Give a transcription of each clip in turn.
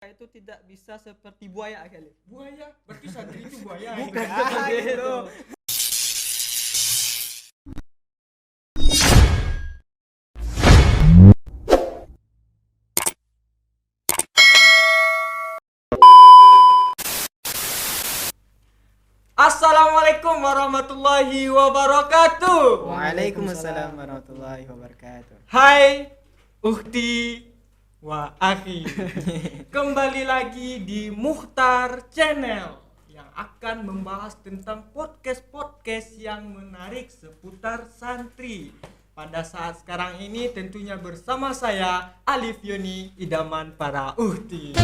Itu tidak bisa seperti buaya kali. Buaya? Berarti santri itu buaya. Bukan gitu. Assalamualaikum warahmatullahi wabarakatuh. Waalaikumsalam warahmatullahi wabarakatuh. Hai Ukti wa akhi. Kembali lagi di Mukhtar Channel yang akan membahas tentang podcast-podcast yang menarik seputar santri. Pada saat sekarang ini tentunya bersama saya Alif Yoni, idaman para Ukti.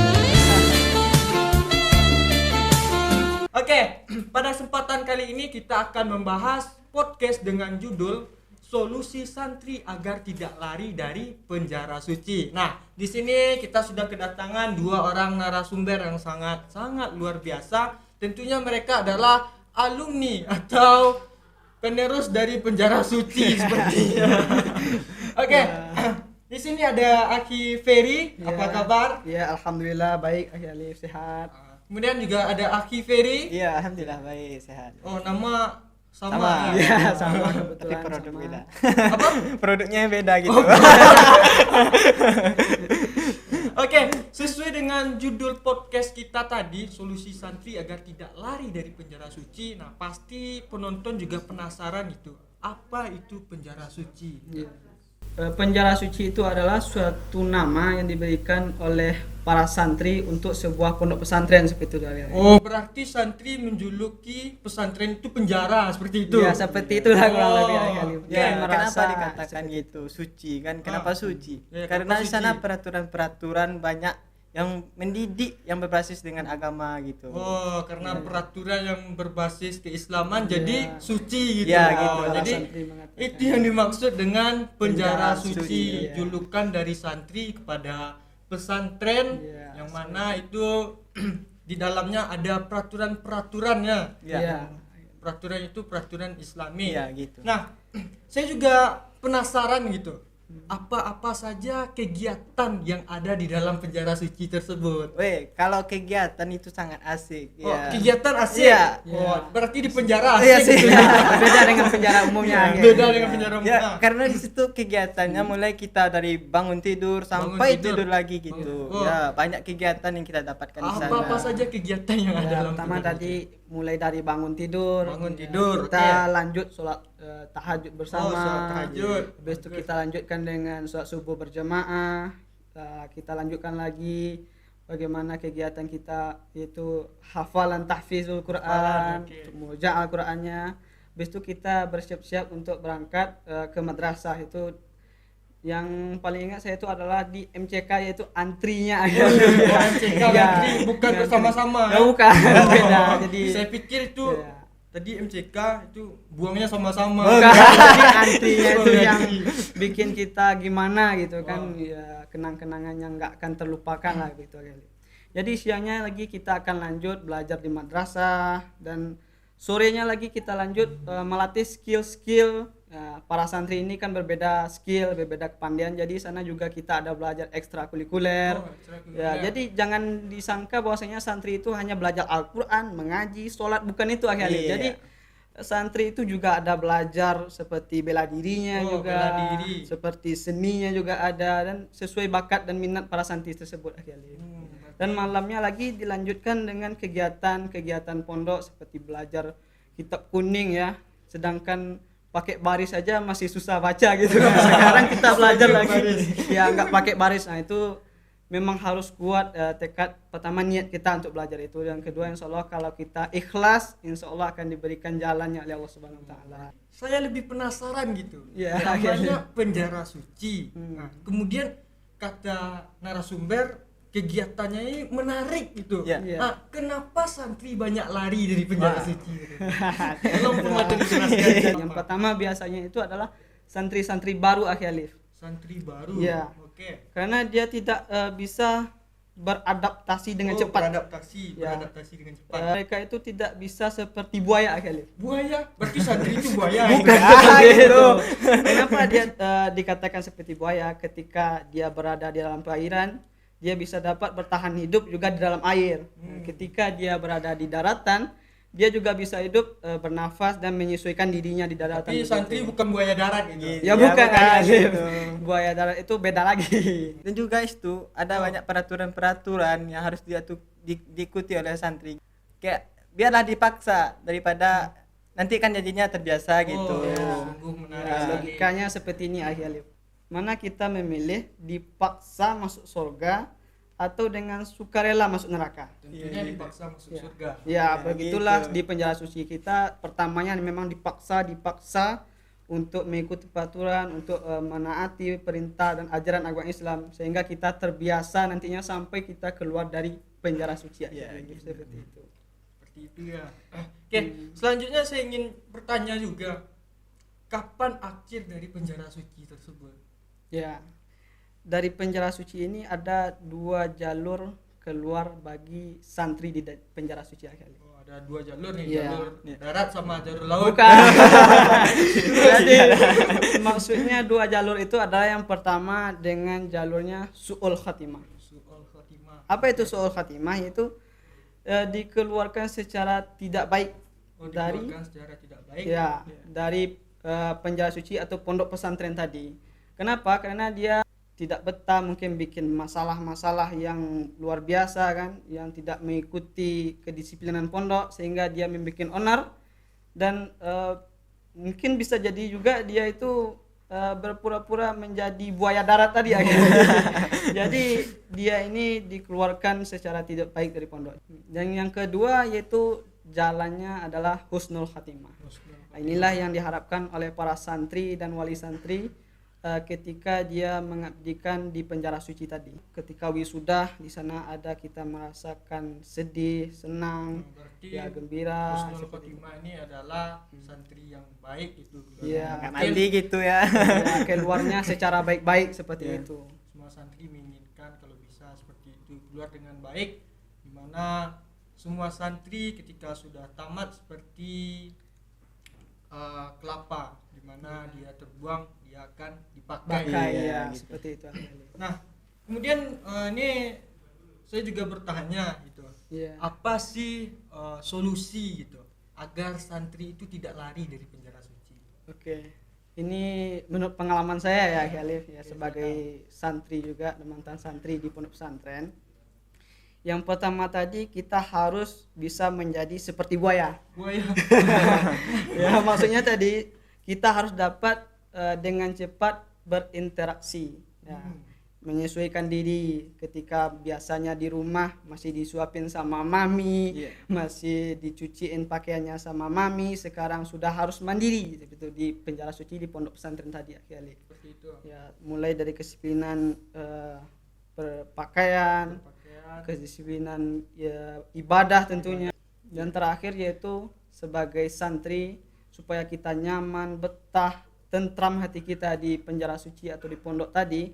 Oke, pada kesempatan kali ini kita akan membahas podcast dengan judul Solusi Santri Agar Tidak Lari dari Penjara Suci. Nah, di sini kita sudah kedatangan dua orang narasumber yang sangat luar biasa. Tentunya mereka adalah alumni atau penerus dari Penjara Suci sepertinya. Oke, di sini ada Aki Ferry. Apa kabar? Ya, alhamdulillah baik, Aki Alif sehat. Kemudian juga ada Aki Ferry. Iya, alhamdulillah baik, sehat. Oh, nama sama. Ya, sama kebetulan. Tapi produk sama. beda. Apa? Produknya beda gitu. Oke, sesuai dengan judul podcast kita tadi, Solusi Santri Agar Tidak Lari dari Penjara Suci. Nah, pasti penonton juga penasaran itu. Apa itu penjara suci? Ya. Penjara suci itu adalah suatu nama yang diberikan oleh para santri untuk sebuah pondok pesantren seperti itu. Oh, berarti santri menjuluki pesantren itu penjara seperti itu. Ya, seperti itulah kurang lebih Aki Alif. Ya, Jangan kenapa merasa dikatakan gitu? Suci kan? Kenapa suci? Ya, Karena kenapa di sana suci? peraturan-peraturan banyak yang mendidik yang berbasis dengan agama gitu. Oh, karena peraturan yang berbasis keislaman jadi suci gitu. Ya, Oh, gitu. para jadi santri mengatakan. itu yang dimaksud dengan penjara Penjara suci, suci, ya. julukan dari santri kepada pesantren Ya, yang mana itu di dalamnya ada peraturan-peraturannya. Ya. Ya. Peraturan itu peraturan Islami. Iya, gitu. Nah, saya juga penasaran gitu. Apa-apa saja kegiatan yang ada di dalam penjara suci tersebut? Weh, kalau kegiatan itu sangat asik. Oh, Ya. kegiatan asik. Iya. Oh, berarti di penjara Iya asik sih. gitu ya. Beda dengan penjara umumnya. Aki Alif. Beda dengan penjara umum. Ya, karena di situ kegiatannya mulai kita dari bangun tidur sampai tidur. tidur lagi gitu. Oh. Ya, banyak kegiatan yang kita dapatkan di sana. Apa-apa saja kegiatan yang ada Ya, dalam pertama penjara tadi mulai dari bangun tidur. Bangun Ya, tidur, kita oke. lanjut sholat tahajud bersama. Oh, sholat tahajud. Habis itu kita lanjutkan dengan sholat subuh berjamaah. Kita lanjutkan lagi bagaimana kegiatan kita, yaitu hafalan tahfizul Quran, Hafalan, oke. muja' Al-Qur'annya. Habis itu kita bersiap-siap untuk berangkat ke madrasah. Itu yang paling ingat saya itu adalah di MCK, yaitu antrinya. Oh, MCK Ya, antri, bukan ya, bersama-sama. Ya, bukan, beda. Jadi Saya pikir itu ya. tadi MCK itu buangnya sama-sama. bukan, jadi antrinya itu Oh, yang anti. bikin kita gimana gitu kan, Oh. ya kenang-kenangan yang nggak akan terlupakan lah gitu. Jadi siangnya lagi kita akan lanjut belajar di madrasah, dan sorenya lagi kita lanjut melatih skill-skill. Para santri ini kan berbeda skill, berbeda kepandian, jadi sana juga kita ada belajar ekstrakurikuler. Oh, ekstrakurikuler. Ya, jadi jangan disangka bahwasanya santri itu hanya belajar Al-Qur'an, mengaji, sholat, bukan itu Aki Alif. Iya. Jadi santri itu juga ada belajar seperti bela dirinya Oh, juga, bela diri. seperti seninya juga ada, dan sesuai bakat dan minat para santri tersebut Aki Alif. Dan malamnya lagi dilanjutkan dengan kegiatan-kegiatan pondok seperti belajar kitab kuning ya. Sedangkan pakai baris saja masih susah baca gitu. Sekarang kita belajar lagi ya nggak pakai baris. Nah, itu memang harus kuat tekad, pertama niat kita untuk belajar itu, dan kedua insyaallah kalau kita ikhlas insyaallah akan diberikan jalannya oleh Allah Subhanahu wa taala. Saya lebih penasaran gitu. Ya, Namanya penjara suci. Hmm. Nah, kemudian kata narasumber kegiatannya ini menarik gitu. Ya. Ya. Nah, kenapa santri banyak lari dari penjara Wah. suci? Tolong penonton dijelaskan. Yang pertama biasanya itu adalah santri-santri baru Aki Alif. Santri baru. Ya. Oke. Karena dia tidak bisa beradaptasi dengan cepat. Beradaptasi dengan cepat. Mereka itu tidak bisa seperti buaya Aki Alif. Buaya, berarti santri itu buaya. Bukan gitu. Kenapa dia dikatakan seperti buaya? Ketika dia berada di dalam perairan, dia bisa dapat bertahan hidup juga di dalam air. Ketika dia berada di daratan, dia juga bisa hidup bernafas dan menyesuaikan dirinya di daratan. Tapi santri bukan buaya darat gitu. Ya bukan bukan Alif. gitu. Buaya darat itu beda lagi. Dan juga itu ada banyak peraturan-peraturan yang harus diikuti oleh santri. Kayak biarlah dipaksa daripada nanti kan jadinya terbiasa gitu. Sungguh menarik Ya. sekali. Logikanya seperti ini Alif. Mana kita memilih dipaksa masuk surga atau dengan sukarela masuk neraka? Tentunya dipaksa masuk surga. Ya, begitulah gitu. di penjara suci kita. Pertamanya memang dipaksa untuk mengikuti peraturan, untuk menaati perintah dan ajaran agama Islam, sehingga kita terbiasa nantinya sampai kita keluar dari penjara suci. Seperti itu. Seperti itu ya. Oke, selanjutnya saya ingin bertanya juga, kapan akhir dari penjara suci tersebut? Ya, dari penjara suci ini ada 2 jalur keluar bagi santri di penjara suci. Oh, ada 2 jalur nih, Iya. jalur darat sama jalur laut. Bukan. Jadi maksudnya 2 jalur itu adalah yang pertama dengan jalurnya su'ul khatimah. Su'ul khatimah. Apa itu su'ul khatimah? Itu dikeluarkan secara tidak baik dari Dikeluarkan secara tidak baik. ya dari penjara suci atau pondok pesantren tadi. Kenapa? Karena dia tidak betah, mungkin bikin masalah-masalah yang luar biasa kan, yang tidak mengikuti kedisiplinan pondok sehingga dia membuat onar dan mungkin bisa jadi juga dia itu berpura-pura menjadi buaya darat tadi akhirnya. Jadi dia ini dikeluarkan secara tidak baik dari pondok. Dan yang kedua yaitu jalannya adalah husnul khatimah. Nah, inilah yang diharapkan oleh para santri dan wali santri ketika dia mengabdikan di penjara suci tadi. Ketika wisuda di sana ada kita merasakan sedih, senang, Berarti ya gembira. husnul khatimah ini adalah santri yang baik itu. Iya. Nggak mandi gitu ya. Ya, keluarnya secara baik-baik seperti Ya. itu. Semua santri menginginkan kalau bisa seperti itu, keluar dengan baik, di mana semua santri ketika sudah tamat seperti kelapa, di mana dia terbuang dia akan dipakai. Pakai Iya, ya, gitu. seperti itu. Nah, kemudian ini saya juga bertanya gitu, Iya. apa sih solusi gitu agar santri itu tidak lari dari penjara suci? Oke. Ini menurut pengalaman saya ya Khalif ya sebagai santri juga dan mantan santri di pondok pesantren. Yang pertama tadi kita harus bisa menjadi seperti buaya. Buaya. Ya maksudnya tadi kita harus dapat dengan cepat berinteraksi ya. Menyesuaikan diri ketika biasanya di rumah masih disuapin sama mami, Iya. masih dicuciin pakaiannya sama mami, sekarang sudah harus mandiri gitu di penjara suci di pondok pesantren tadi akhirnya. Seperti itu. Ya, mulai dari kedisiplinan berpakaian, Pakaian. kedisiplinan ya ibadah tentunya, dan terakhir yaitu sebagai santri supaya kita nyaman, betah, tentram hati kita di penjara suci atau di pondok tadi,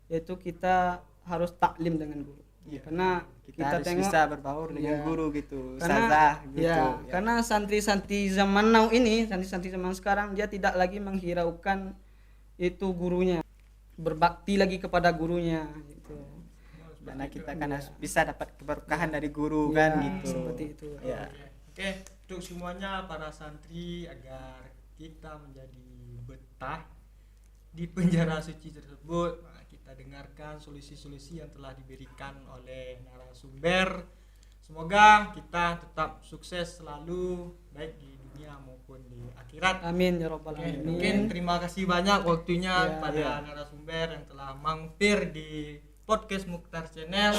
yaitu kita harus taklim dengan guru. Iya. Karena Kita harus tengok bisa berbaur dengan Iya. guru gitu, karena ustazah gitu. ya, karena santri-santri zaman now ini, santri-santri zaman sekarang dia tidak lagi menghiraukan itu gurunya, berbakti lagi kepada gurunya gitu. Karena kita kan harus bisa dapat keberkahan dari guru Ya, kan gitu. seperti itu. Ya. Oke, untuk semuanya para santri agar kita menjadi betah di penjara suci tersebut, nah, kita dengarkan solusi-solusi yang telah diberikan oleh narasumber. Semoga kita tetap sukses selalu baik di dunia maupun di akhirat. Amin ya rabbal Oke, alamin. mungkin terima kasih banyak waktunya Ya, kepada narasumber yang telah mampir di podcast Mukhtar Channel.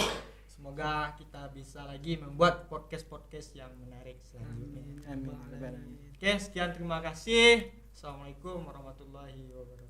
Semoga kita bisa lagi membuat podcast-podcast yang menarik selanjutnya. Amin. Oke, sekian terima kasih. Assalamualaikum warahmatullahi wabarakatuh.